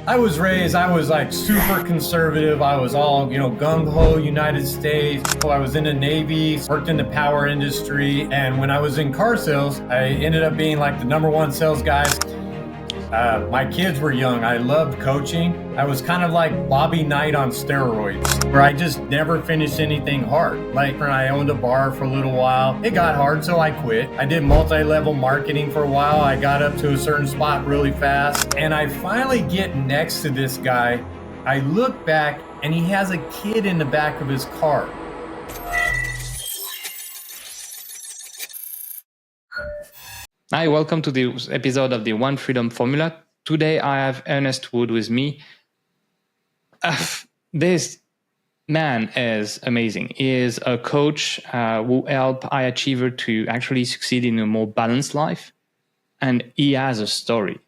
I was raised, I was like super conservative. I was all, gung-ho United States. I was in the Navy, worked in the power industry. And when I was in car sales, I ended up being like the number one sales guy. My kids were young. I loved coaching. I was kind of like Bobby Knight on steroids, where I just never finished anything hard. Like when I owned a bar for a little while, it got hard, so I quit. I did multi-level marketing for a while. I got up to a certain spot really fast, and I finally get next to this guy. I look back, and he has a kid in the back of his car. Hi, welcome to this episode of the One Freedom Formula. Today I have Ernest Wood with me. This man is amazing. He is a coach who helps high achievers to actually succeed in a more balanced life. And he has a story.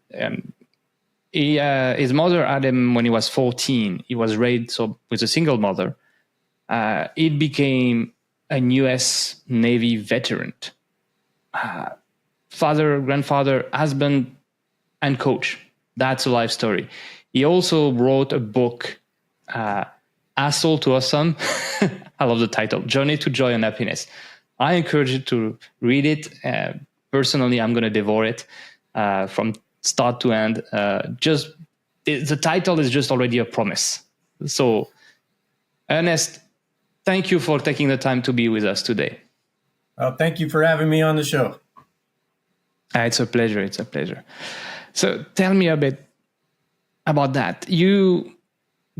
His mother had him when he was 14. He was raised with a single mother. He became a US Navy veteran. Father, grandfather, husband, and coach. That's a life story. He also wrote a book, Asshole to Awesome. I love the title, Journey to Joy and Happiness. I encourage you to read it. Personally, I'm going to devour it from start to end. The title is just already a promise. So, Ernest, thank you for taking the time to be with us today. Well, thank you for having me on the show. It's a pleasure. It's a pleasure. So tell me a bit about that. You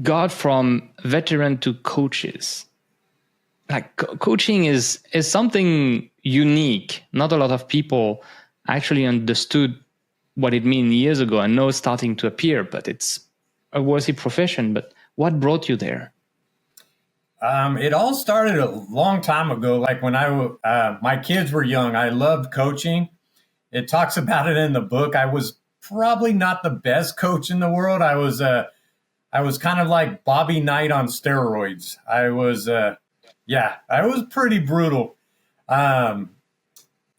got from veteran to coaches. Like coaching is something unique. Not a lot of people actually understood what it means years ago. I know it's starting to appear, but it's a worthy profession. But what brought you there? It all started a long time ago. Like when my kids were young, I loved coaching. It talks about it in the book. I was probably not the best coach in the world. I was kind of like Bobby Knight on steroids. I was pretty brutal. And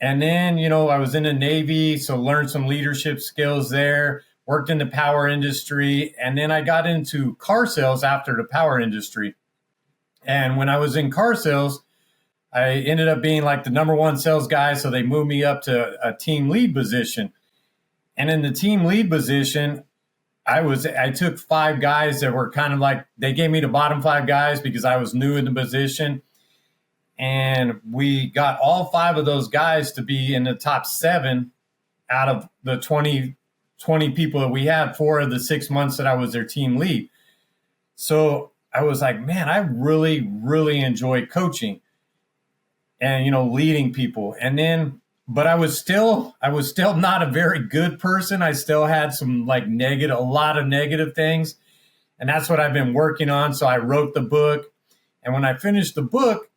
then, I was in the Navy, so learned some leadership skills there, worked in the power industry. And then I got into car sales after the power industry. And when I was in car sales, I ended up being like the number one sales guy. So they moved me up to a team lead position. And in the team lead position, I took 5 guys that were kind of like, they gave me the bottom 5 guys because I was new in the position. And we got all 5 of those guys to be in the top 7 out of the 20 people that we had 4 of the 6 months that I was their team lead. So I was like, man, I really, really enjoy coaching and, leading people. And then, but I was still not a very good person. I still had some a lot of negative things. And that's what I've been working on. So I wrote the book. And when I finished the book,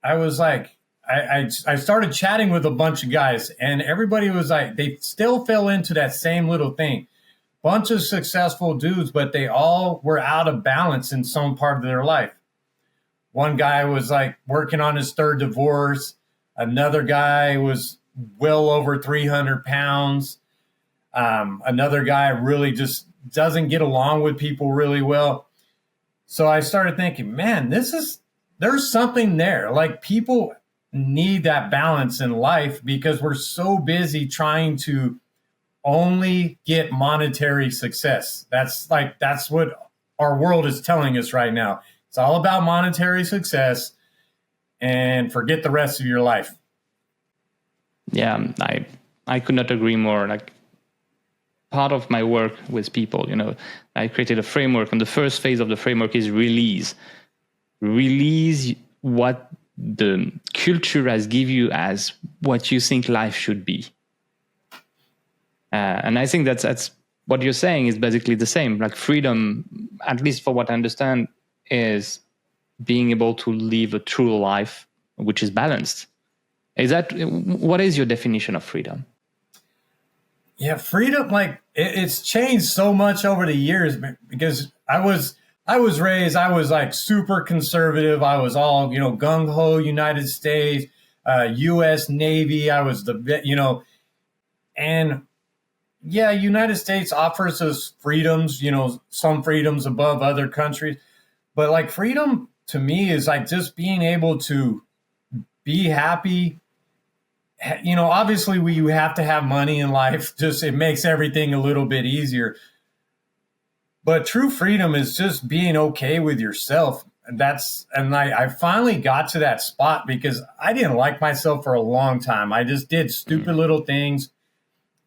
I was like, I started chatting with a bunch of guys, and everybody was like, they still fell into that same little thing. Bunch of successful dudes, but they all were out of balance in some part of their life. One guy was like working on his 3rd divorce. Another guy was well over 300 pounds. Another guy really just doesn't get along with people really well. So I started thinking, man, there's something there. Like people need that balance in life because we're so busy trying to only get monetary success. That's what our world is telling us right now. It's all about monetary success and forget the rest of your life. Yeah, I could not agree more. Like part of my work with people, I created a framework, and the first phase of the framework is release. Release what the culture has given you as what you think life should be. And I think that's what you're saying is basically the same. Like freedom, at least for what I understand, is being able to live a true life which is balanced. What is your definition of freedom? Yeah, freedom, it's changed so much over the years because I was raised, I was like super conservative. I was all, gung-ho United States, US Navy. I was and yeah, United States offers us freedoms, some freedoms above other countries, but like freedom to me is like just being able to be happy. Obviously you have to have money in life. Just it makes everything a little bit easier. But true freedom is just being okay with yourself. And I finally got to that spot because I didn't like myself for a long time. I just did stupid little things.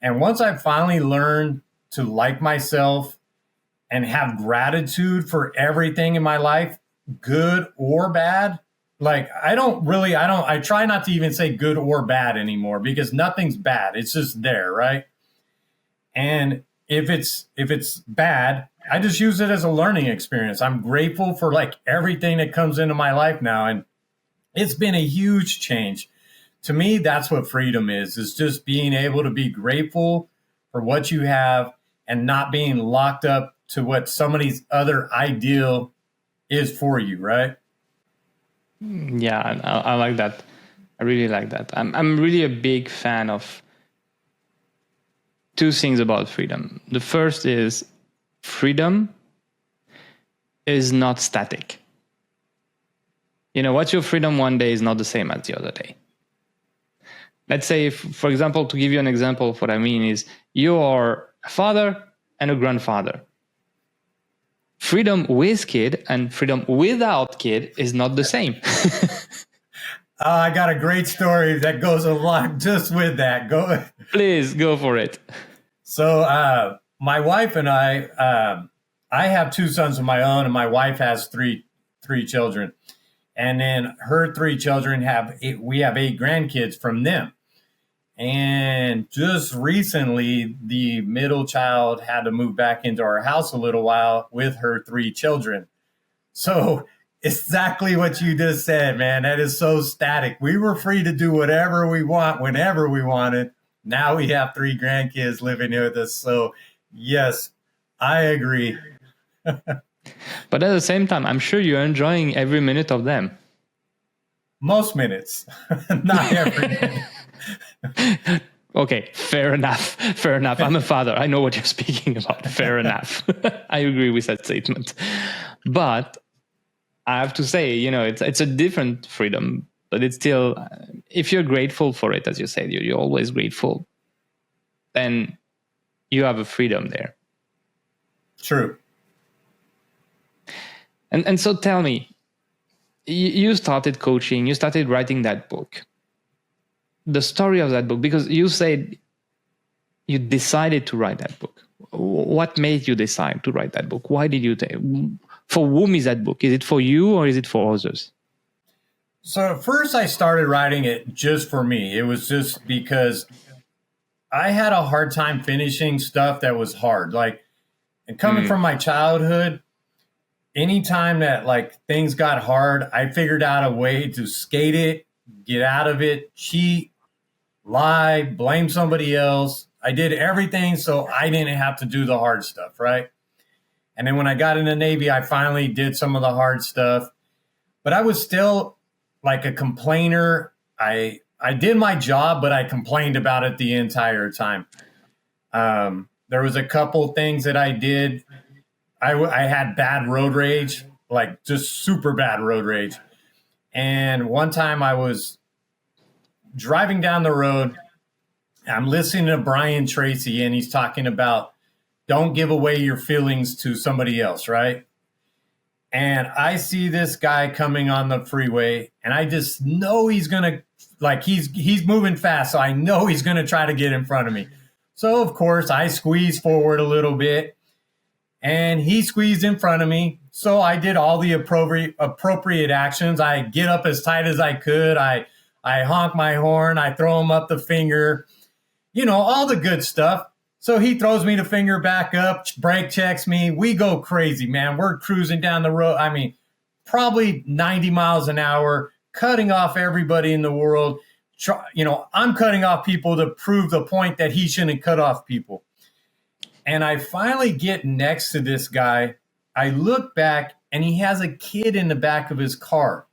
And once I finally learned to like myself and have gratitude for everything in my life, good or bad, like I try not to even say good or bad anymore because nothing's bad. It's just there, right? And if it's bad, I just use it as a learning experience. I'm grateful for like everything that comes into my life now. And it's been a huge change. To me, that's what freedom is just being able to be grateful for what you have and not being locked up to what somebody's other ideal is for you, right? Yeah, I like that. I really like that. I'm really a big fan of two things about freedom. The first is freedom is not static. What's your freedom one day is not the same as the other day. Let's say, for example, to give you an example of what I mean is you are a father and a grandfather. Freedom with kid and freedom without kid is not the same. I got a great story that goes along just with that. Go. Please go for it. So my wife and I have two sons of my own, and my wife has three children. And then her three children we have 8 grandkids from them. And just recently, the middle child had to move back into our house a little while with her 3 children. So exactly what you just said, man. That is so static. We were free to do whatever we want, whenever we wanted. Now we have 3 grandkids living here with us. So yes, I agree. But at the same time, I'm sure you're enjoying every minute of them. Most minutes, not every minute. Okay, fair enough. Fair enough. I'm a father. I know what you're speaking about. Fair enough. I agree with that statement. But I have to say, it's a different freedom, but it's still, if you're grateful for it, as you said, you're always grateful, then you have a freedom there. True. And so tell me, you started coaching, you started writing that book. The story of that book, because you said you decided to write that book. What made you decide to write that book? Why did you for whom is that book? Is it for you or is it for others? So first I started writing it just for me. It was just because I had a hard time finishing stuff that was hard. Like, and coming from my childhood, anytime that like things got hard, I figured out a way to skate it, get out of it, cheat, lie, blame somebody else. I did everything so I didn't have to do the hard stuff, right? And then when I got in the Navy, I finally did some of the hard stuff, but I was still like a complainer. I did my job, but I complained about it the entire time. There was a couple things that I did. I had bad road rage, like just super bad road rage. And one time I was driving down the road. I'm listening to Brian Tracy, and he's talking about don't give away your feelings to somebody else, right? And I see this guy coming on the freeway, and I just know he's gonna he's moving fast, so I know he's gonna try to get in front of me. So of course I squeeze forward a little bit, and he squeezed in front of me. So I did all the appropriate actions. I get up as tight as I could. I honk my horn. I throw him up the finger. All the good stuff. So he throws me the finger back up, brake checks me. We go crazy, man. We're cruising down the road. I mean, probably 90 miles an hour, cutting off everybody in the world. I'm cutting off people to prove the point that he shouldn't cut off people. And I finally get next to this guy. I look back, and he has a kid in the back of his car.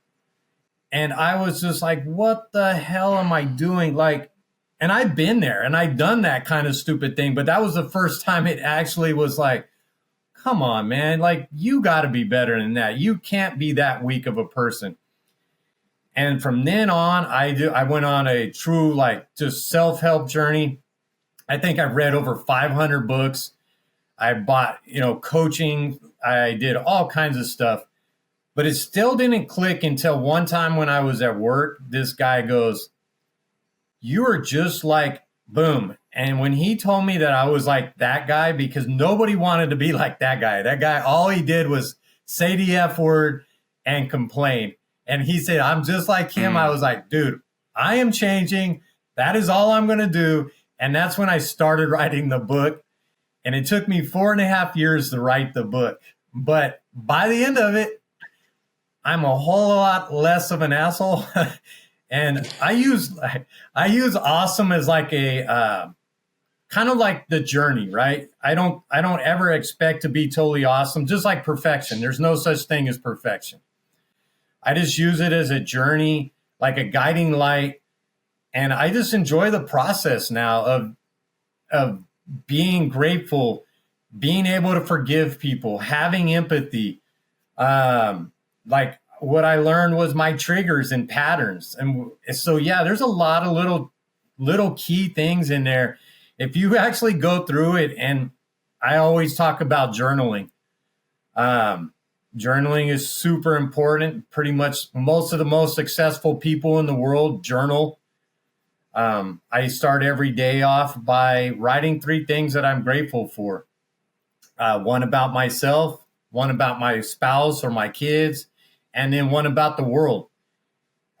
And I was just like, what the hell am I doing? Like, And I've been there and I've done that kind of stupid thing, but that was the first time it actually was like, come on, man, like you got to be better than that. You can't be that weak of a person. And from then on, I went on a true like just self-help journey. I think I've read over 500 books. I bought, coaching. I did all kinds of stuff, but it still didn't click until one time when I was at work. This guy goes, "You are just like boom." And when he told me that I was like that guy, because nobody wanted to be like that guy, all he did was say the F word and complain. And he said, "I'm just like him." I was like, dude, I am changing. That is all I'm going to do. And that's when I started writing the book. And it took me 4.5 years to write the book. But by the end of it, I'm a whole lot less of an asshole. And I use awesome as like a kind of like the journey, right? I don't ever expect to be totally awesome, just like perfection. There's no such thing as perfection. I just use it as a journey, like a guiding light. And I just enjoy the process now of being grateful, being able to forgive people, having empathy. Like what I learned was my triggers and patterns. And so, yeah, there's a lot of little key things in there. If you actually go through it, and I always talk about journaling. Journaling is super important. Pretty much most of the most successful people in the world journal. I start every day off by writing 3 things that I'm grateful for. One about myself, one about my spouse or my kids, and then one about the world.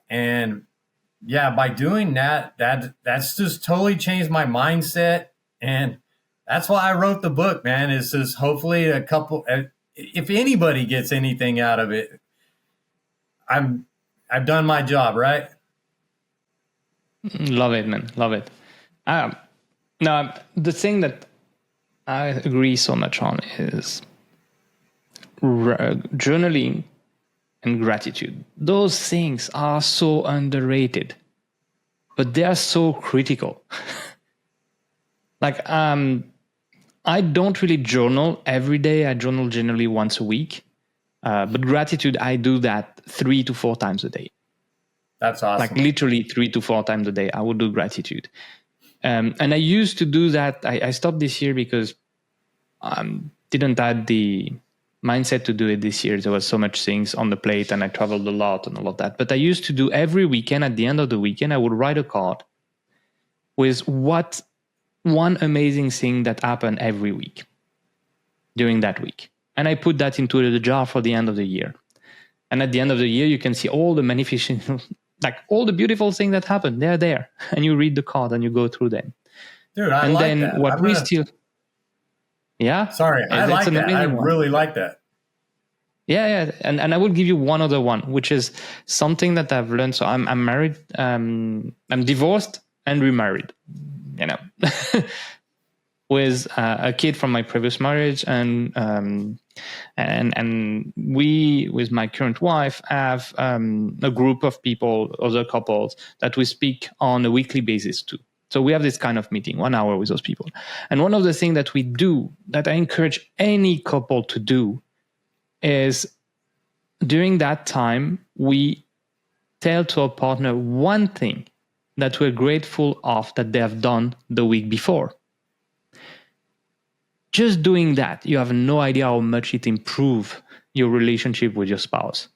And yeah, by doing that's just totally changed my mindset. And that's why I wrote the book, man. It's just hopefully if anybody gets anything out of it, I've done my job, right? Love it, man. Love it. Now, the thing that I agree so much on is journaling and gratitude. Those things are so underrated, but they are so critical. Like, I don't really journal every day. I journal generally once a week. But gratitude, I do that 3 to 4 times a day. That's awesome. Like literally 3 to 4 times a day, I would do gratitude. And I used to do that. I stopped this year because didn't have the mindset to do it this year. There was so much things on the plate and I traveled a lot and all of that. But I used to do every weekend, at the end of the weekend, I would write a card with one amazing thing that happened every week during that week. And I put that into the jar for the end of the year. And at the end of the year, you can see all the magnificent, like all the beautiful things that happened. They're there. And you read the card and you go through them. Dude, I like that. And what we still... Yeah? Sorry, I like that. I really like that. Yeah. And I will give you one other one, which is something that I've learned. So I'm married. I'm divorced and remarried, with a kid from my previous marriage. And we, with my current wife, have a group of people, other couples, that we speak on a weekly basis to. So we have this kind of meeting, 1 hour with those people. And one of the things that we do, that I encourage any couple to do, is during that time, we tell to our partner one thing that we're grateful of that they have done the week before. Just doing that, you have no idea how much it improves your relationship with your spouse,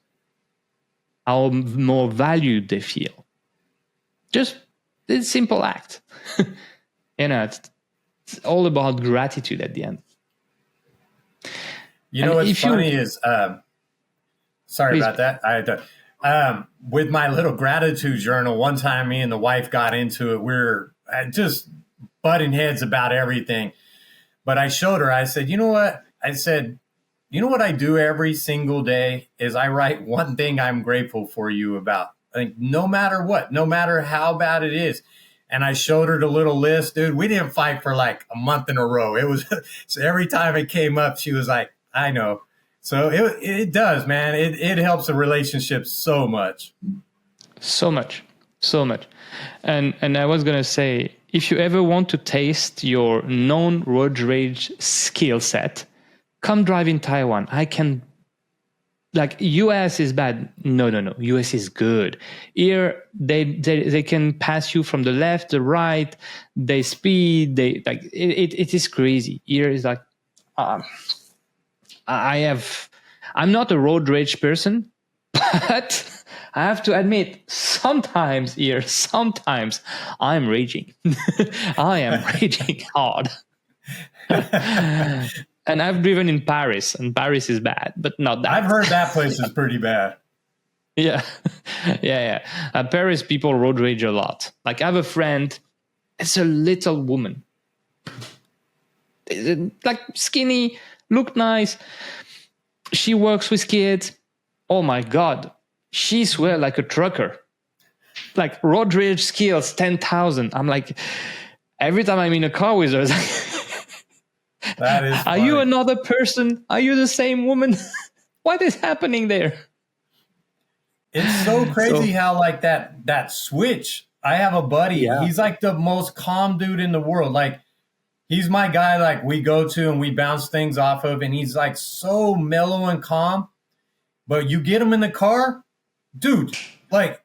how more valued they feel. Just this simple act. It's all about gratitude at the end. What's funny is, sorry about that. With my little gratitude journal, one time me and the wife got into it. We were just butting heads about everything. But I showed her, I said, you know what? I said, you know what I do every single day is I write one thing I'm grateful for you about. Like, no matter what, no matter how bad it is. And I showed her the little list, dude. We didn't fight for like a month in a row. It was so every time it came up, she was like, I know. So it does, man. It helps a relationship so much. So much. So much. And I was going to say, if you ever want to taste your known road rage skill set, come drive in Taiwan. I can, like, US is bad. No. US is good. Here, they can pass you from the left, the right, they speed, it is crazy. Here is like, I'm not a road rage person, but I have to admit, sometimes I'm raging. I am raging hard. And I've driven in Paris, and Paris is bad, but not that. I've heard that place is pretty bad. Yeah. Paris people road rage a lot. Like, I have a friend, it's a little woman. Like, skinny, look nice. She works with kids. Oh my God. She swears like a trucker. Like, road rage skills, 10,000. I'm like, every time I'm in a car with her, that is funny. Are you another person? Are you the same woman? What is happening there? It's so crazy how, like, that switch. I have a buddy. Yeah. He's like the most calm dude in the world. Like, he's my guy, like, we go to and we bounce things off of, and he's like so mellow and calm. But you get him in the car, dude, like,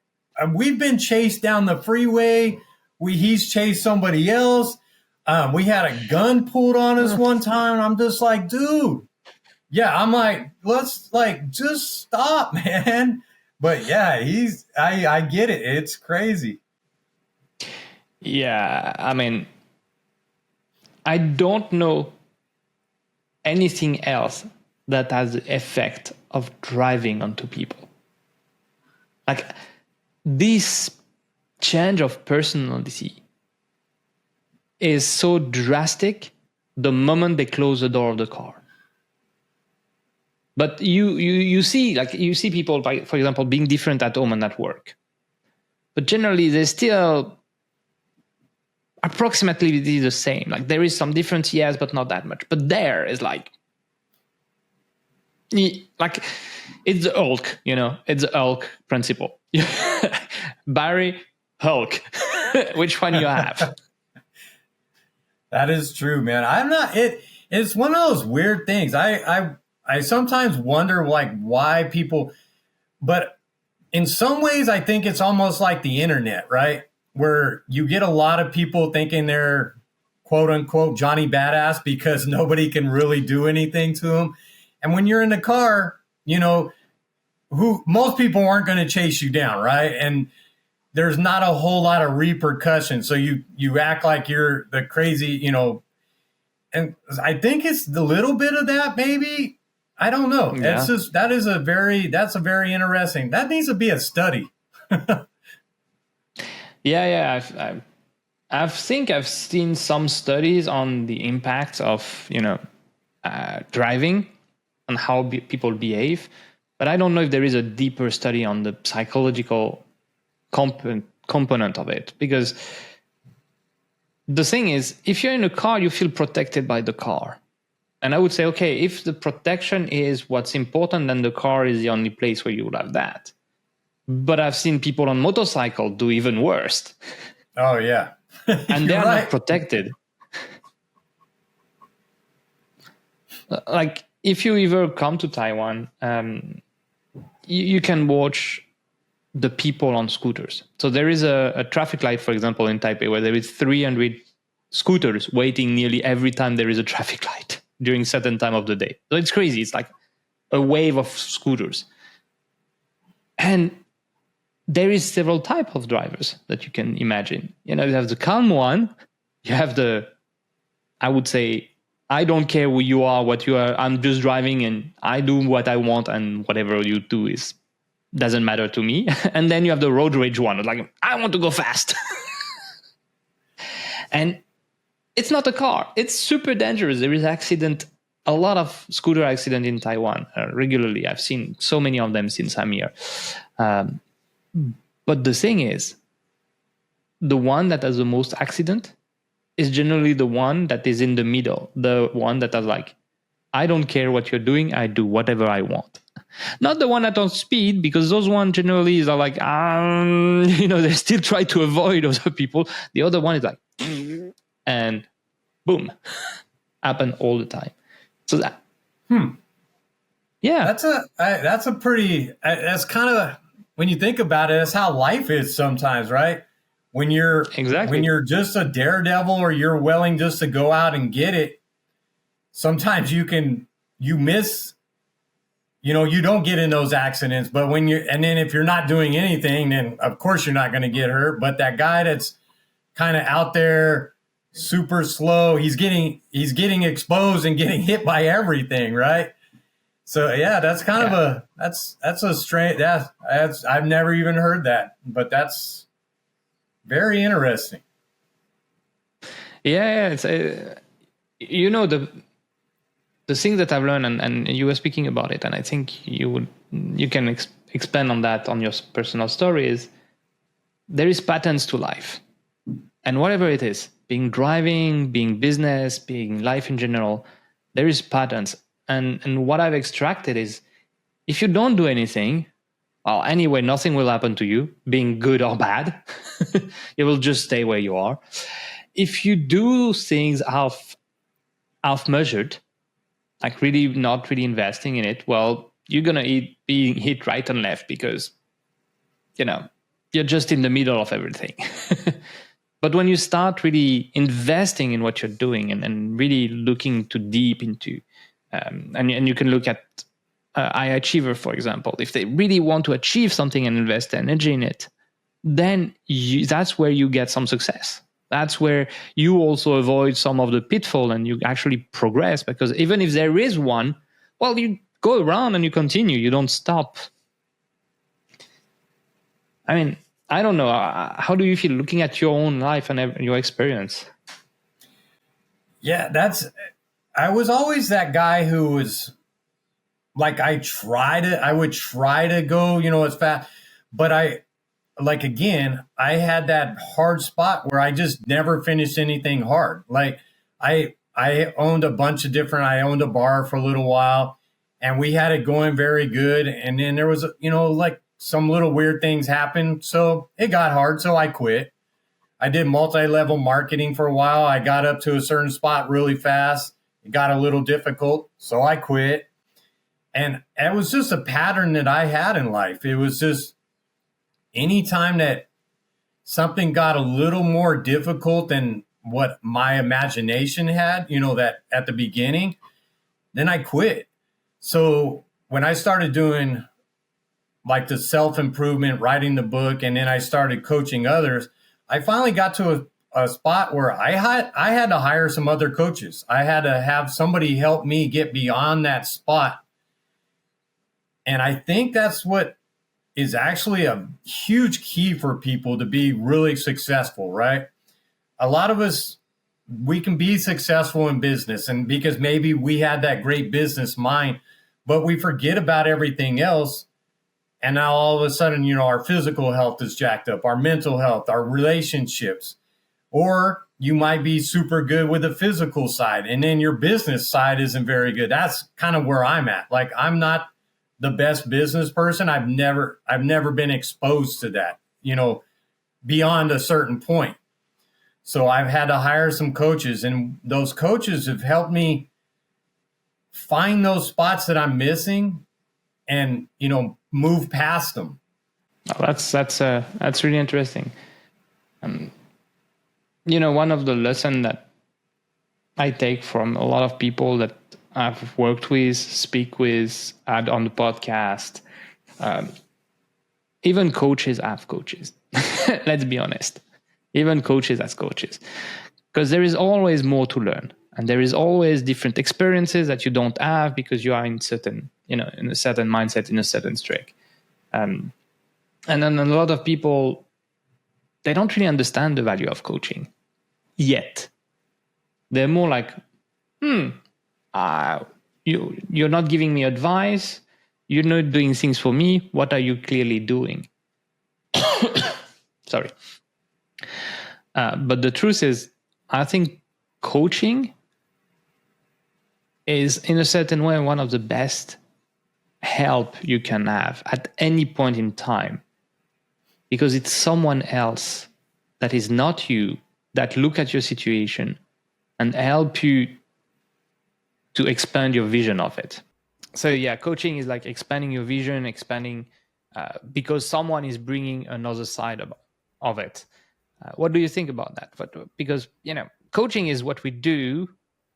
we've been chased down the freeway. He's chased somebody else. We had a gun pulled on us one time. And I'm just like, dude, yeah, I'm like, let's, like, just stop, man. But yeah, I get it. It's crazy. Yeah, I mean, I don't know anything else that has the effect of driving onto people. Like, this change of personality is so drastic the moment they close the door of the car. But you see people, for example, being different at home and at work. But generally, they're still approximately the same. Like, there is some difference, yes, but not that much. But there is like it's the Hulk, it's the Hulk principle. Barry, Hulk. Which one you have? That is true, man. It's one of those weird things. I sometimes wonder, like, why people, but in some ways I think it's almost like the internet, right? Where you get a lot of people thinking they're quote unquote Johnny Badass because nobody can really do anything to them. And when you're in the car, most people aren't going to chase you down, right? And there's not a whole lot of repercussions. So you act like you're the crazy, and I think it's the little bit of that, maybe. I don't know. Yeah. That's a very interesting. That needs to be a study. Yeah. I think I've seen some studies on the impact of driving and how people behave, but I don't know if there is a deeper study on the psychological component of it. Because the thing is, if you're in a car, you feel protected by the car. And I would say, okay, if the protection is what's important, then the car is the only place where you would have that. But I've seen people on motorcycle do even worse. Oh, yeah. And they're not protected. Like, if you ever come to Taiwan, you can watch the people on scooters. So there is a traffic light, for example, in Taipei, where there is 300 scooters waiting nearly every time there is a traffic light during a certain time of the day. So it's crazy. It's like a wave of scooters. And there is several types of drivers that you can imagine. You have the calm one. You have I would say, I don't care who you are, what you are. I'm just driving and I do what I want, and whatever you do doesn't matter to me. And then you have the road rage one. Like, I want to go fast. And it's not a car. It's super dangerous. There is a lot of scooter accident in Taiwan regularly. I've seen so many of them since I'm here. But the thing is, the one that has the most accident is generally the one that is in the middle. The one that is like, I don't care what you're doing. I do whatever I want. Not the one at on speed, because those one generally are like, they still try to avoid other people. The other one is like, and boom, happen all the time. So that, yeah, that's a pretty, that's kind of, when you think about it, that's how life is sometimes, right? When you're just a daredevil, or you're willing just to go out and get it, sometimes you miss, you don't get in those accidents. But and then if you're not doing anything, then of course you're not going to get hurt. But that guy that's kind of out there, super slow, he's getting exposed and getting hit by everything, right? So yeah, that's kind of that's a strange, that's I've never even heard that, but that's very interesting. Yeah, it's the thing that I've learned, and you were speaking about it, and I think you can expand on that on your personal story, is there is patterns to life, and whatever it is, being driving, being business, being life in general, there is patterns. And what I've extracted is, if you don't do anything, well, anyway, nothing will happen to you, being good or bad. You will just stay where you are. If you do things half measured, like really not really investing in it, well, you're going to be hit right and left, because, you're just in the middle of everything. But when you start really investing in what you're doing, and really looking too deep into, and you can look at high achiever, for example, if they really want to achieve something and invest energy in it, then that's where you get some success. That's where you also avoid some of the pitfall, and you actually progress, because even if there is one, well, you go around and you continue, you don't stop. I mean, I don't know. How do you feel looking at your own life and your experience? Yeah, I was always that guy who was like, I would try to go, as fast, but I had that hard spot where I just never finished anything hard. Like I owned I owned a bar for a little while, and we had it going very good. And then there was, like some little weird things happened. So it got hard. So I quit. I did multi-level marketing for a while. I got up to a certain spot really fast. It got a little difficult. So I quit. And it was just a pattern that I had in life. It was just, anytime that something got a little more difficult than what my imagination had, that at the beginning, then I quit. So when I started doing like the self-improvement, writing the book, and then I started coaching others, I finally got to a spot where I had to hire some other coaches. I had to have somebody help me get beyond that spot. And I think that's what is actually a huge key for people to be really successful, right? A lot of us, we can be successful in business, and because maybe we had that great business mind, but we forget about everything else. And now all of a sudden, our physical health is jacked up, our mental health, our relationships, or you might be super good with the physical side, and then your business side isn't very good. That's kind of where I'm at. Like, I'm not the best business person. I've never been exposed to that, beyond a certain point. So I've had to hire some coaches, and those coaches have helped me find those spots that I'm missing and, move past them. Oh, that's really interesting. One of the lessons that I take from a lot of people that I've worked with, speak with, had on the podcast, even coaches have coaches. Let's be honest. Even coaches as coaches. Because there is always more to learn. And there is always different experiences that you don't have because you are in a certain mindset, in a certain streak. And then a lot of people, they don't really understand the value of coaching yet. They're more like, you're not giving me advice. You're not doing things for me. What are you clearly doing? Sorry. But the truth is, I think coaching is, in a certain way, one of the best help you can have at any point in time, because it's someone else that is not you that look at your situation and help you to expand your vision of it. So yeah, coaching is like expanding your vision, expanding because someone is bringing another side of it. What do you think about that? But because coaching is what we do,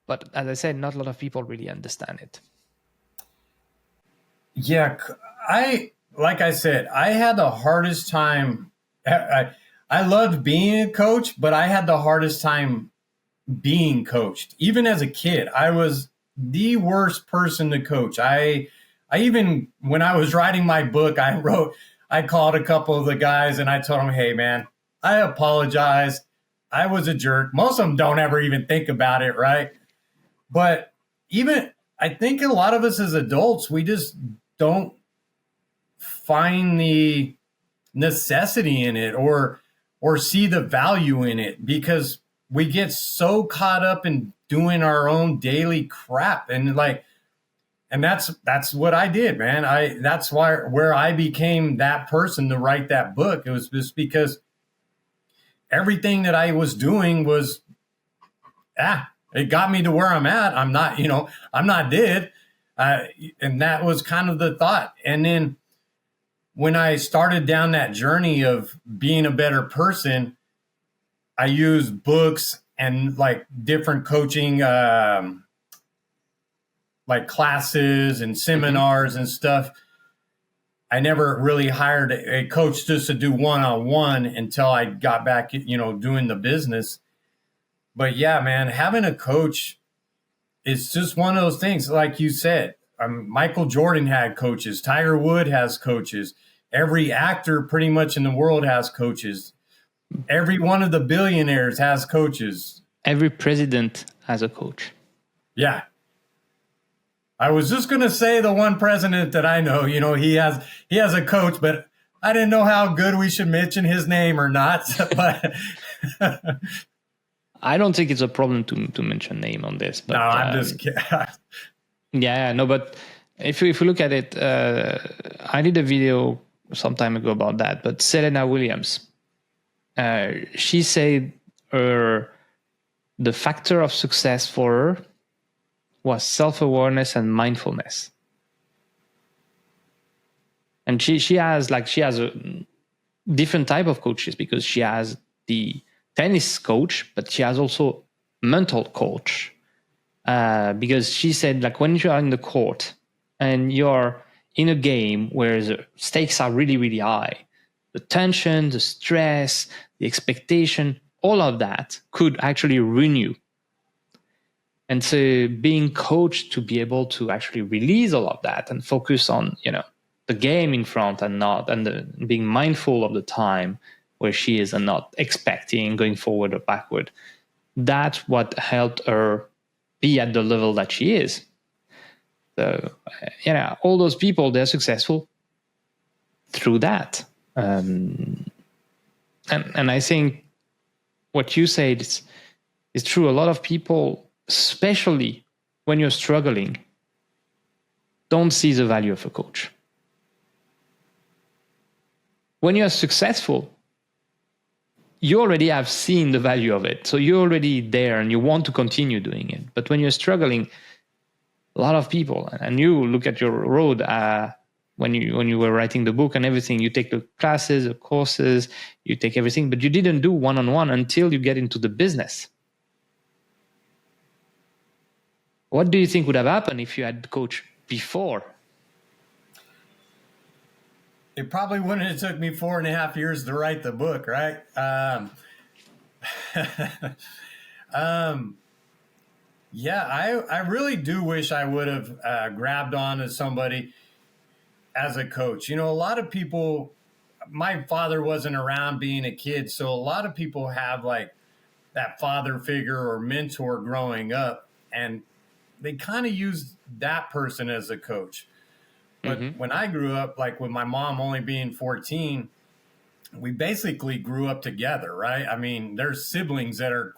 but as I said, not a lot of people really understand it. Yeah, like I said, I had the hardest time. I loved being a coach, but I had the hardest time being coached. Even as a kid, I was the worst person to coach. I even when I was writing my book, I called a couple of the guys and I told them, "Hey, man, I apologize. I was a jerk." Most of them don't ever even think about it, right? But even I think a lot of us as adults, we just don't find the necessity in it or see the value in it because we get so caught up in doing our own daily crap and that's what I did, man. That's where I became that person to write that book. It was just because everything that I was doing was it got me to where I'm at. I'm not dead. And that was kind of the thought. And then when I started down that journey of being a better person, I used books and like different coaching, like classes and seminars and stuff. I never really hired a coach just to do one-on-one until I got back, doing the business. But yeah, man, having a coach is just one of those things. Like you said, Michael Jordan had coaches. Tiger Wood has coaches. Every actor pretty much in the world has coaches. Every one of the billionaires has coaches. Every president has a coach. Yeah. I was just going to say the one president that I know, he has a coach, but I didn't know how good we should mention his name or not. But I don't think it's a problem to mention name on this. But, no, I'm just kidding. Yeah, no, but if you look at it, I did a video some time ago about that. But Serena Williams, she said the factor of success for her was self-awareness and mindfulness. And she has a different type of coaches, because she has the tennis coach, but she has also mental coach. Because she said, like, when you are in the court and you're in a game where the stakes are really, really high, the tension, the stress, the expectation, all of that could actually ruin you. And so being coached to be able to actually release all of that and focus on, the game in front and being mindful of the time where she is and not expecting going forward or backward. That's what helped her be at the level that she is. So, all those people, they're successful through that. And I think what you said is true. A lot of people, especially when you're struggling, don't see the value of a coach. When you're successful, you already have seen the value of it. So you're already there and you want to continue doing it. But when you're struggling, a lot of people, and you look at your road, when you were writing the book and everything, you take the classes, the courses, you take everything, but you didn't do one-on-one until you get into the business. What do you think would have happened if you had coach before? It probably wouldn't have took me 4.5 years to write the book, right? Yeah, I really do wish I would have grabbed on to somebody as a coach. A lot of people, my father wasn't around being a kid, so a lot of people have like that father figure or mentor growing up, and they kind of use that person as a coach. But when I grew up, like with my mom only being 14, we basically grew up together, right? I mean, there's siblings that are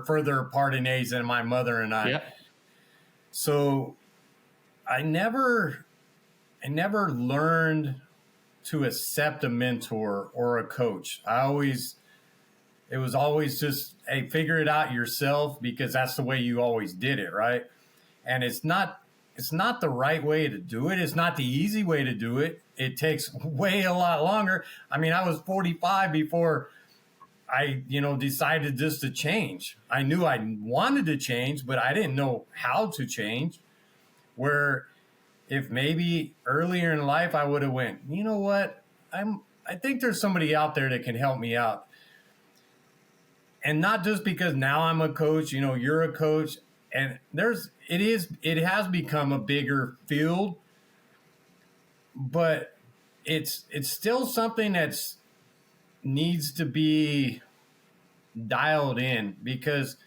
further apart in age than my mother and I. Yeah. So I never I never learned to accept a mentor or a coach. It was always just, hey, figure it out yourself, because that's the way you always did it, right? And it's not the right way to do it. It's not the easy way to do it. It takes way a lot longer. I mean, I was 45 before I, decided just to change. I knew I wanted to change, but I didn't know how to change. Where if maybe earlier in life I would have went, you know what? I think there's somebody out there that can help me out. And not just because now I'm a coach, you're a coach, and it has become a bigger field, but it's still something that's needs to be dialed in, because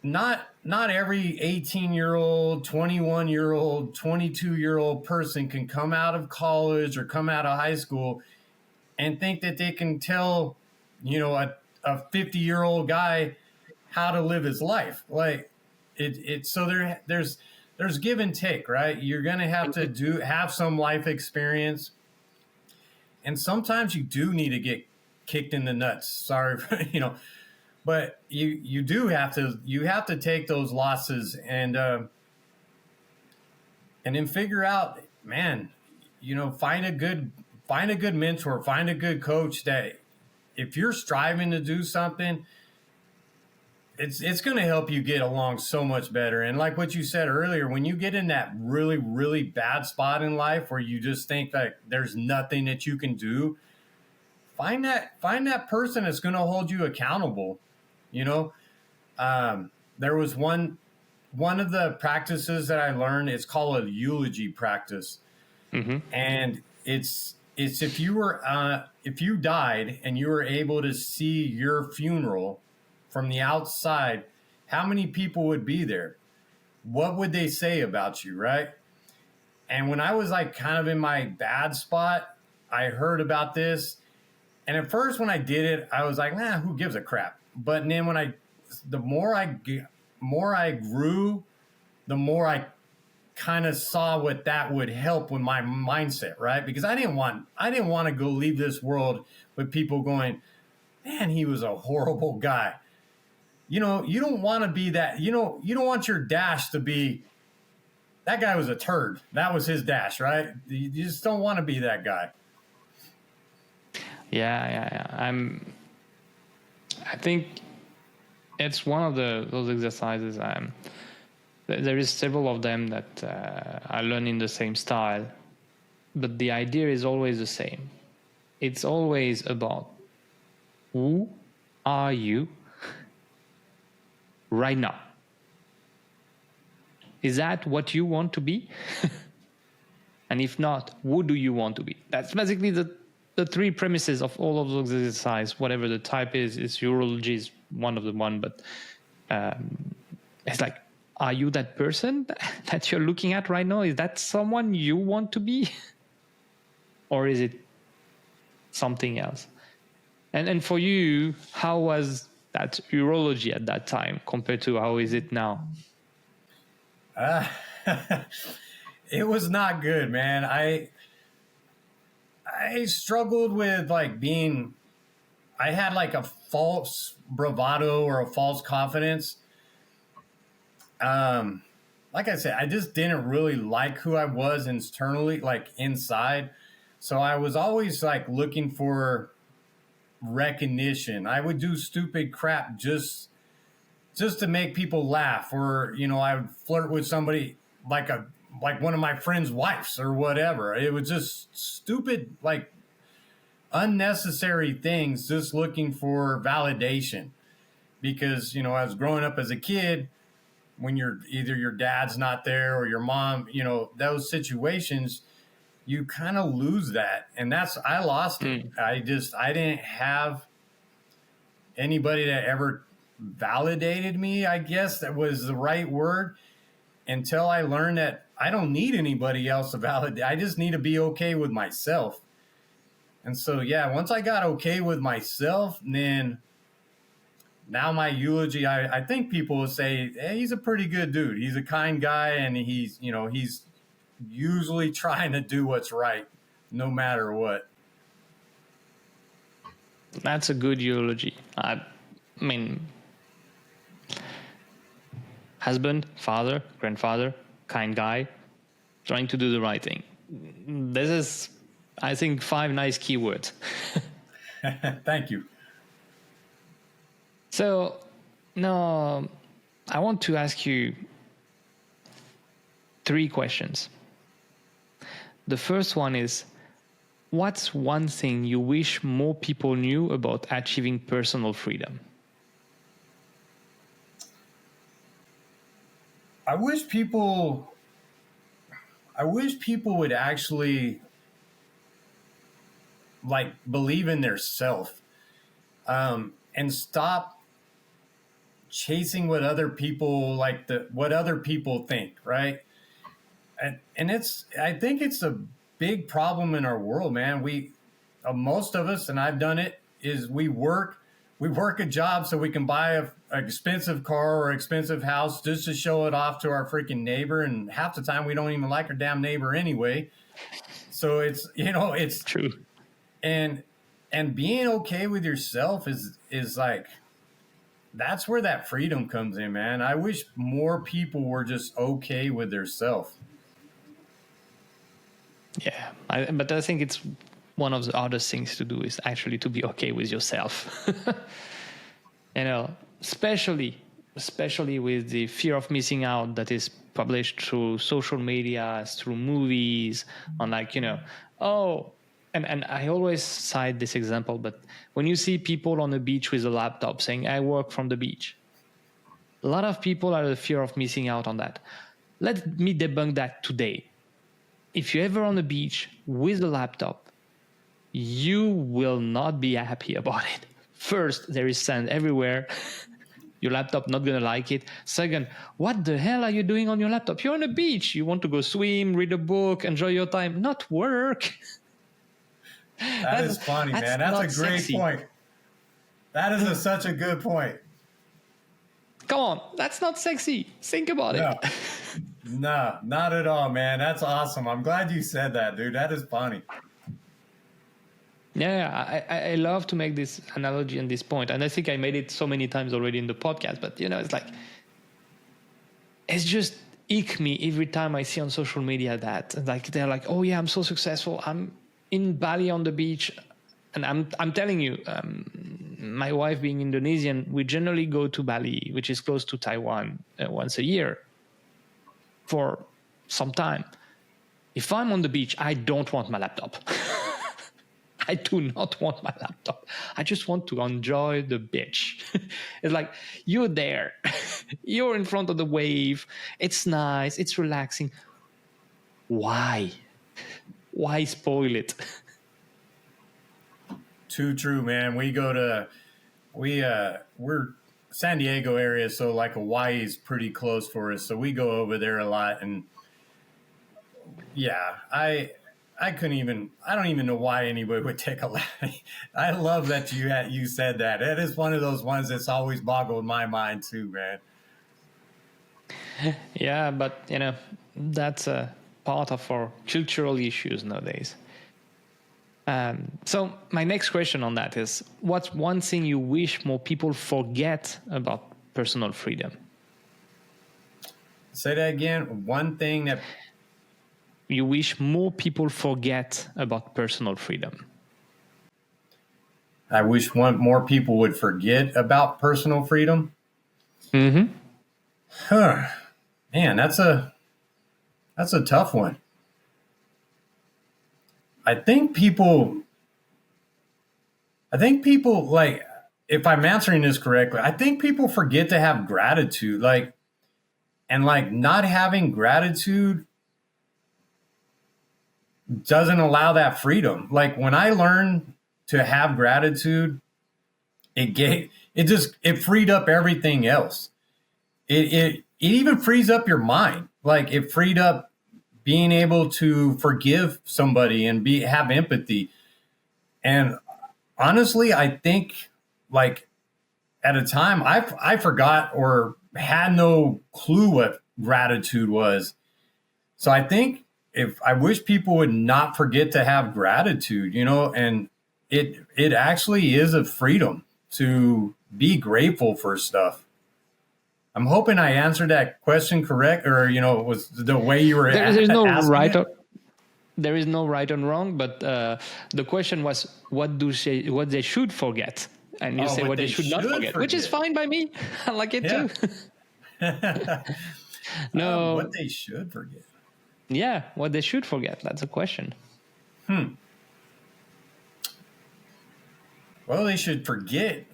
not every 18-year-old, 21-year-old, 22-year-old person can come out of college or come out of high school and think that they can tell, a 50-year-old guy how to live his life. Like so there's give and take, right? You're going to have to have some life experience. And sometimes you do need to get kicked in the nuts. Sorry, but you have to take those losses and then figure out, man, find a good mentor, find a good coach that if you're striving to do something, it's going to help you get along so much better. And like what you said earlier, when you get in that really, really bad spot in life where you just think that there's nothing that you can do, find that person that's going to hold you accountable. There was one of the practices that I learned. It's called a eulogy practice. Mm-hmm. And it's if you died and you were able to see your funeral from the outside, how many people would be there? What would they say about you, right? And when I was like kind of in my bad spot, I heard about this. And at first when I did it, I was like, nah, who gives a crap? But then the more I grew, the more I kind of saw what that would help with my mindset, right? Because I didn't want to go leave this world with people going, man, he was a horrible guy. You don't want to be that. You don't want your dash to be, that guy was a turd. That was his dash, right? You just don't want to be that guy. Yeah. I think it's one of those exercises. There is several of them that I learn in the same style, but the idea is always the same. It's always about who are you right now? Is that what you want to be? And if not, who do you want to be? That's basically the three premises of all of those exercises, whatever the type is. Eulogy is one of the one, but it's like, are you that person that you're looking at right now? Is that someone you want to be? Or is it something else? And for you, how was that Eulogy at that time compared to how is it now? It was not good, man. I struggled with I had like a false bravado or a false confidence. Like I said, I just didn't really like who I was internally, like inside. So I was always like looking for recognition. I would do stupid crap just to make people laugh, or I would flirt with somebody like one of my friends' wives or whatever. It was just stupid, like unnecessary things, just looking for validation. Because I was growing up as a kid, when either your dad's not there or your mom, those situations, you kind of lose that. And I lost it. I didn't have anybody that ever validated me, I guess that was the right word, until I learned that I don't need anybody else to validate. I just need to be okay with myself. And so, yeah, once I got okay with myself, then now my eulogy, I think people will say, hey, he's a pretty good dude. He's a kind guy, and he's usually trying to do what's right, no matter what. That's a good eulogy. I mean, husband, father, grandfather, kind guy, trying to do the right thing. This is, I think, 5 nice keywords. Thank you. So now I want to ask you 3 questions. The first one is, what's one thing you wish more people knew about achieving personal freedom? I wish people would actually like believe in their self, and stop chasing what other people what other people think, right? And I think it's a big problem in our world, man. Most of us, and I've done it, is we work a job so we can buy an expensive car or expensive house just to show it off to our freaking neighbor. And half the time we don't even like our damn neighbor anyway. So it's True. and being okay with yourself is like, that's where that freedom comes in, man. I wish more people were just okay with their self. Yeah, but I think it's one of the hardest things to do is actually to be okay with yourself. Especially with the fear of missing out that is published through social media, through movies, on and I always cite this example, but when you see people on the beach with a laptop saying, I work from the beach, a lot of people are the fear of missing out on that. Let me debunk that today. If you're ever on the beach with a laptop, you will not be happy about it. First, there is sand everywhere. Your laptop not going to like it. Second, what the hell are you doing on your laptop? You're on a beach. You want to go swim, read a book, enjoy your time, not work. That is funny, man. That's a great point. That is such a good point. Come on, that's not sexy. Think about it. No, not at all, man. That's awesome. I'm glad you said that, dude. That is funny. Yeah, I love to make this analogy and this point. And I think I made it so many times already in the podcast. But, it's like, it's just ick me every time I see on social media that, like, they're like, oh, yeah, I'm so successful. I'm in Bali on the beach. And I'm telling you, my wife being Indonesian, we generally go to Bali, which is close to Taiwan, once a year for some time. If I'm on the beach, I don't want my laptop. I do not want my laptop. I just want to enjoy the beach. It's like, you're there. You're in front of the wave. It's nice. It's relaxing. Why? Why spoil it? Too true, man. We're San Diego area, so like Hawaii is pretty close for us. So we go over there a lot, and yeah, I don't even know why anybody would take a laugh. I love that you said that. It is one of those ones that's always boggled my mind too, man. Yeah, but that's a part of our cultural issues nowadays. So my next question on that is, what's one thing you wish more people forget about personal freedom? Say that again. One thing that you wish more people forget about personal freedom. I wish more people would forget about personal freedom. Mm-hmm. Man, that's a tough one. I think people like, if I'm answering this correctly, I think people forget to have gratitude, and not having gratitude doesn't allow that freedom. Like, when I learned to have gratitude, it freed up everything else. It even frees up your mind. Like, it freed up being able to forgive somebody and have empathy. And honestly, I think, like, at a time I forgot or had no clue what gratitude was. So I think if I wish people would not forget to have gratitude, and it actually is a freedom to be grateful for stuff. I'm hoping I answered that question correct, or was the way you were There's no asking right it. or there is no right and wrong, but the question was what they should forget, and you say what they should not forget, which is fine by me. I like it Yeah. too. No, What they should forget. yeah, what they should forget. That's a question. Well, they should forget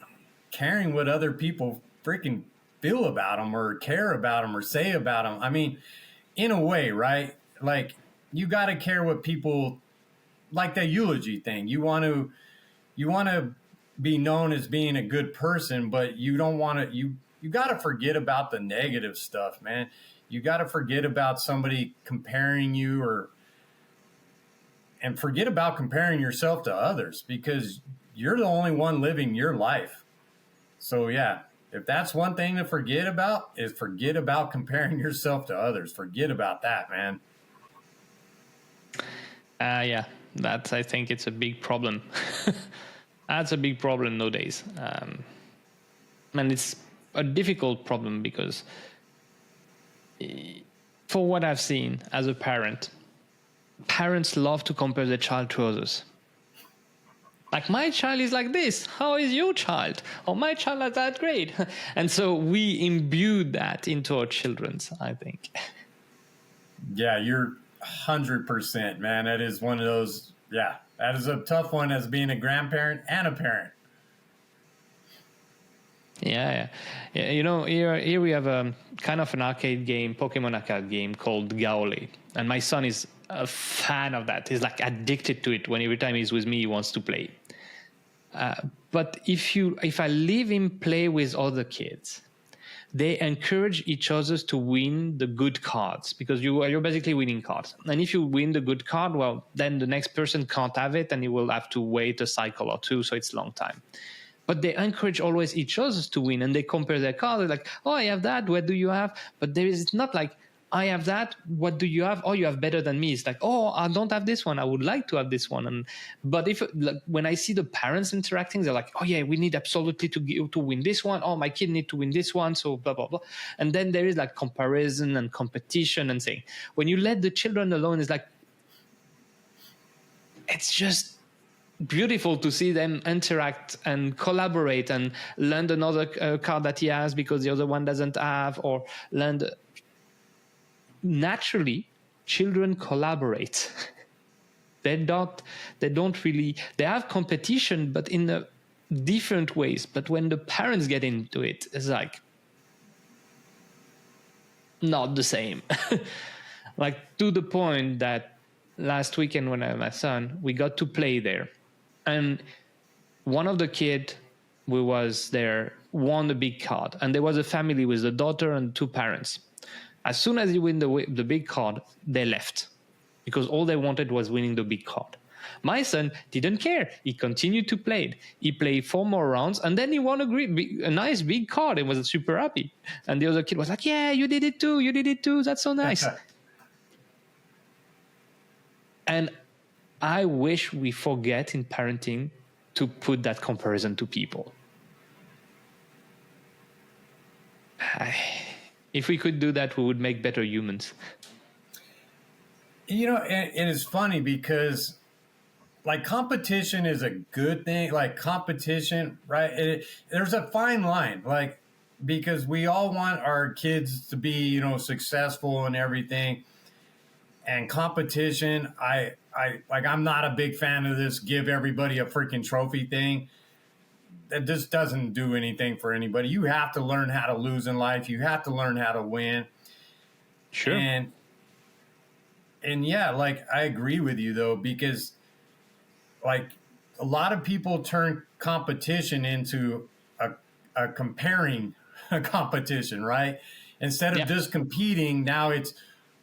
caring what other people freaking feel about them or care about them or say about them. I mean, in a way, right? Like you got to care what people like that eulogy thing. You want to be known as being a good person, but you don't want to you got to forget about the negative stuff, man. You got to forget about somebody comparing you and forget about comparing yourself to others because you're the only one living your life. So yeah, if that's one thing to forget about is forget about comparing yourself to others. Forget about that, man. Yeah, I think it's a big problem. That's a big problem nowadays. And it's a difficult problem because for what I've seen as a parent, parents love to compare their child to others. Like, my child is like this. How is your child? Or my child is that great. And so we imbue that into our children's, I think. Yeah, you're 100%, man. That is one of those. Yeah, that is a tough one as being a grandparent and a parent. Yeah. Here we have a kind of an arcade game, Pokemon arcade game called Gaole. And my son is a fan of that. He's like addicted to it. When every time he's with me, he wants to play. But if I leave him play with other kids, they encourage each other to win the good cards because you're basically winning cards. And if you win the good card, well, then the next person can't have it and you will have to wait a cycle or two. So it's a long time. But they encourage always each other to win and they compare their cards. They're like, oh, I have that. What do you have? But it's not like, I have that. What do you have? Oh, you have better than me. It's like, oh, I don't have this one. I would like to have this one. But when I see the parents interacting, they're like, oh yeah, we need absolutely to win this one. Oh, my kid need to win this one. So blah blah blah. And then there is like comparison and competition and saying, when you let the children alone, it's like, it's just beautiful to see them interact and collaborate and learn another card that he has because the other one doesn't have, or learn. Naturally, children collaborate. They don't really. They have competition, but in different ways. But when the parents get into it, it's like not the same. Like, to the point that last weekend when I had my son, we got to play there, and one of the kids who was there won the big card, and there was a family with a daughter and two parents. As soon as you win the big card, they left because all they wanted was winning the big card. My son didn't care. He continued to play it. He played 4 more rounds, and then he won a nice big card and was super happy. And the other kid was like, yeah, you did it too. You did it too. That's so nice. And I wish we forget in parenting to put that comparison to people. If we could do that, we would make better humans. It is funny because like competition is a good thing. Like competition, right? There's a fine line, like, because we all want our kids to be, successful and everything. And competition, I'm not a big fan of this give everybody a freaking trophy thing. That just doesn't do anything for anybody. You have to learn how to lose in life. You have to learn how to win. Sure. And yeah, like I agree with you though, because like a lot of people turn competition into a comparing competition, right? Instead of just competing, now it's,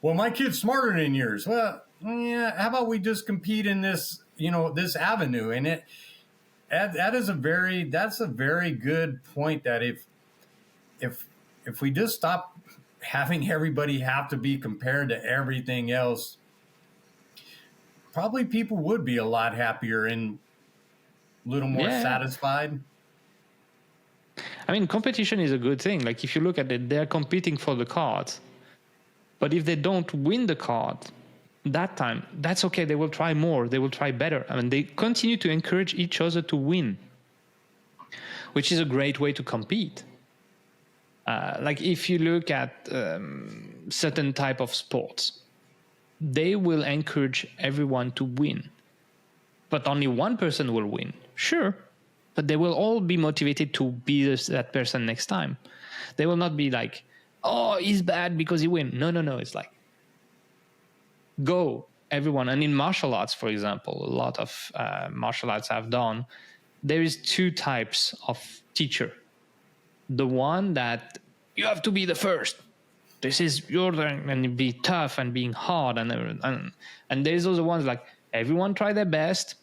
well, my kid's smarter than yours. Well, yeah, how about we just compete in this, this avenue? And that's a very good point, that if we just stop having everybody have to be compared to everything else, probably people would be a lot happier and a little more satisfied. I mean, competition is a good thing. Like if you look at it, they're competing for the cards. But if they don't win the card that time, that's okay. They will try more. They will try better. I mean, they continue to encourage each other to win, which is a great way to compete. Like if you look at certain type of sports, they will encourage everyone to win. But only one person will win. Sure. But they will all be motivated to be that person next time. They will not be like, oh, he's bad because he win. No. It's like, go, everyone. And in martial arts, for example, a lot of martial arts I've done, there is two types of teacher. The one that you have to be the first. This is your turn, and be tough and being hard. And there's those ones like, everyone try their best.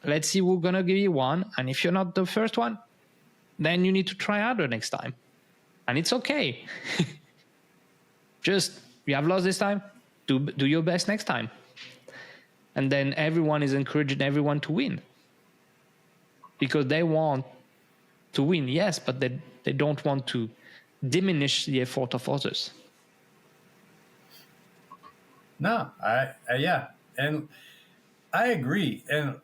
Let's see who's going to give you one. And if you're not the first one, then you need to try harder next time. And it's okay. Just, you have lost this time, do your best next time. And then everyone is encouraging everyone to win. Because they want to win, yes, but they don't want to diminish the effort of others. No, yeah. And I agree. And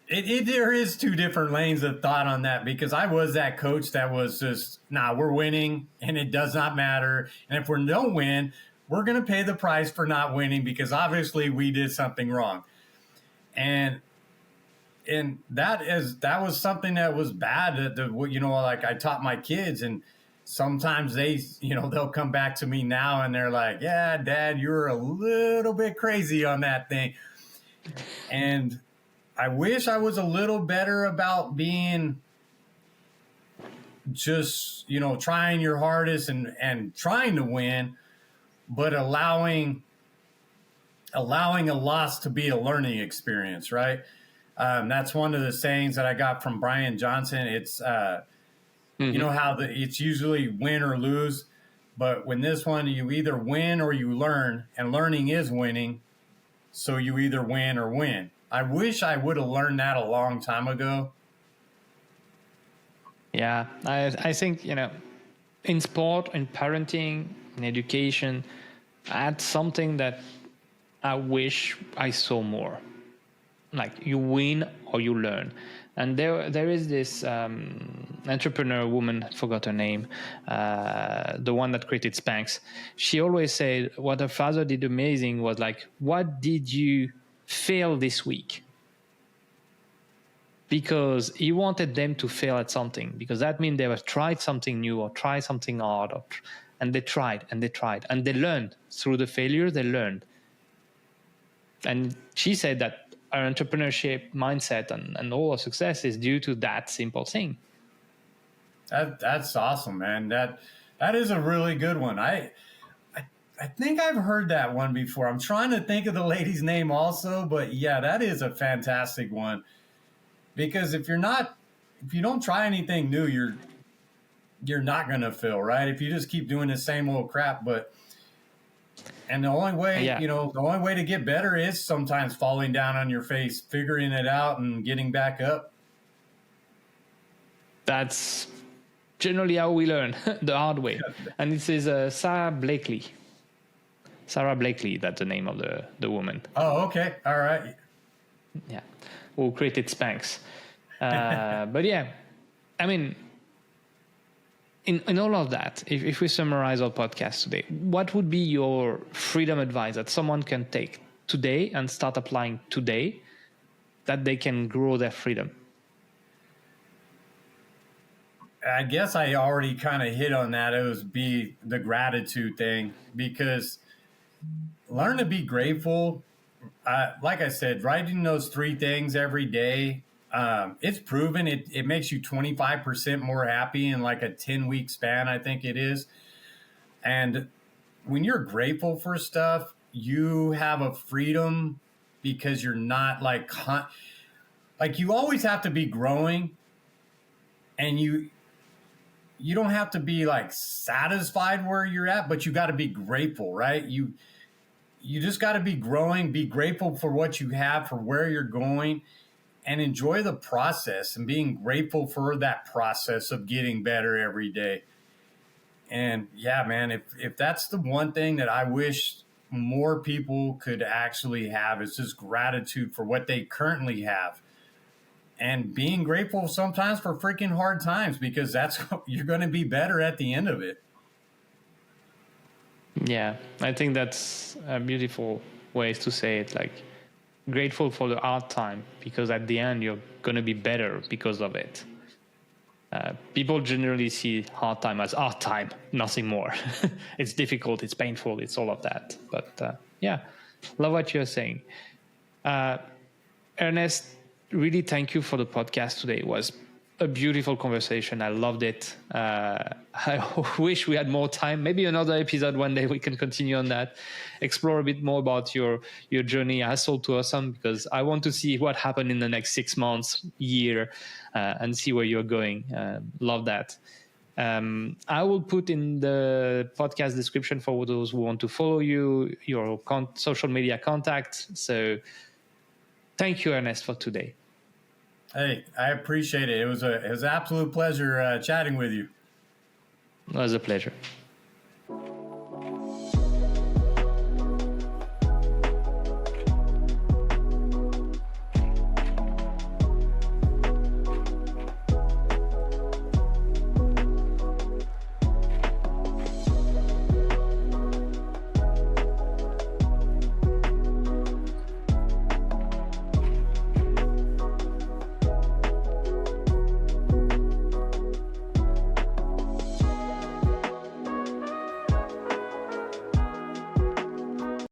there is two different lanes of thought on that, because I was that coach that was just, we're winning and it does not matter. And if we don't win, we're going to pay the price for not winning because obviously we did something wrong. And that was something that was bad. Like I taught my kids, and sometimes they'll come back to me now and they're like, yeah, Dad, you're a little bit crazy on that thing. And I wish I was a little better about being just, trying your hardest and trying to win, but allowing a loss to be a learning experience, right? That's one of the sayings that I got from Brian Johnson. It's, you know how it's usually win or lose, but when this one, you either win or you learn, and learning is winning. So you either win or win. I wish I would have learned that a long time ago. Yeah, I think, in sport, in parenting, in education, that's something that I wish I saw more. Like you win or you learn. And there is this entrepreneur woman, I forgot her name, the one that created Spanx. She always said what her father did amazing was like, what did you fail this week? Because he wanted them to fail at something, because that means they have tried something new or tried something hard, and they tried and they learned. Through the failure, they learned. And she said that our entrepreneurship mindset and all our success is due to that simple thing. That's awesome, man. That is a really good one. I think I've heard that one before. I'm trying to think of the lady's name also, but yeah, that is a fantastic one. Because if you don't try anything new, you're not going to fail, right? If you just keep doing the same old crap, and the only way, the only way to get better is sometimes falling down on your face, figuring it out and getting back up. That's generally how we learn, the hard way. And it says Sarah Blakely. Sarah Blakely, that's the name of the woman. Oh, okay. All right. Yeah. Who created Spanx. But yeah, I mean, in all of that, if we summarize our podcast today, what would be your freedom advice that someone can take today and start applying today that they can grow their freedom? I guess I already kind of hit on that. It was the gratitude thing, because learn to be grateful. Like I said, writing those 3 things every day, it's proven it makes you 25% more happy in like a 10-week span, I think it is. And when you're grateful for stuff, you have a freedom, because you're not like you always have to be growing, and you don't have to be like satisfied where you're at, but you got to be grateful, right? you just got to be growing, be grateful for what you have, for where you're going, and enjoy the process and being grateful for that process of getting better every day. And yeah, man, if that's the one thing that I wish more people could actually have, is just gratitude for what they currently have, and being grateful sometimes for freaking hard times, because that's you're going to be better at the end of it. Yeah, I think that's a beautiful way to say it. Like, grateful for the hard time, because at the end you're going to be better because of it. People generally see hard time as hard time, nothing more. It's difficult, it's painful, it's all of that. But yeah, love what you're saying. Ernest, really thank you for the podcast today. It was a beautiful conversation. I loved it. I wish we had more time. Maybe another episode one day we can continue on that, explore a bit more about your journey, Hustle to Awesome, because I want to see what happened in the next 6 months, year, and see where you're going. Love that. I will put in the podcast description for those who want to follow you, your social media contacts. So thank you, Ernest, for today. Hey, I appreciate it. It was an absolute pleasure chatting with you. It was a pleasure.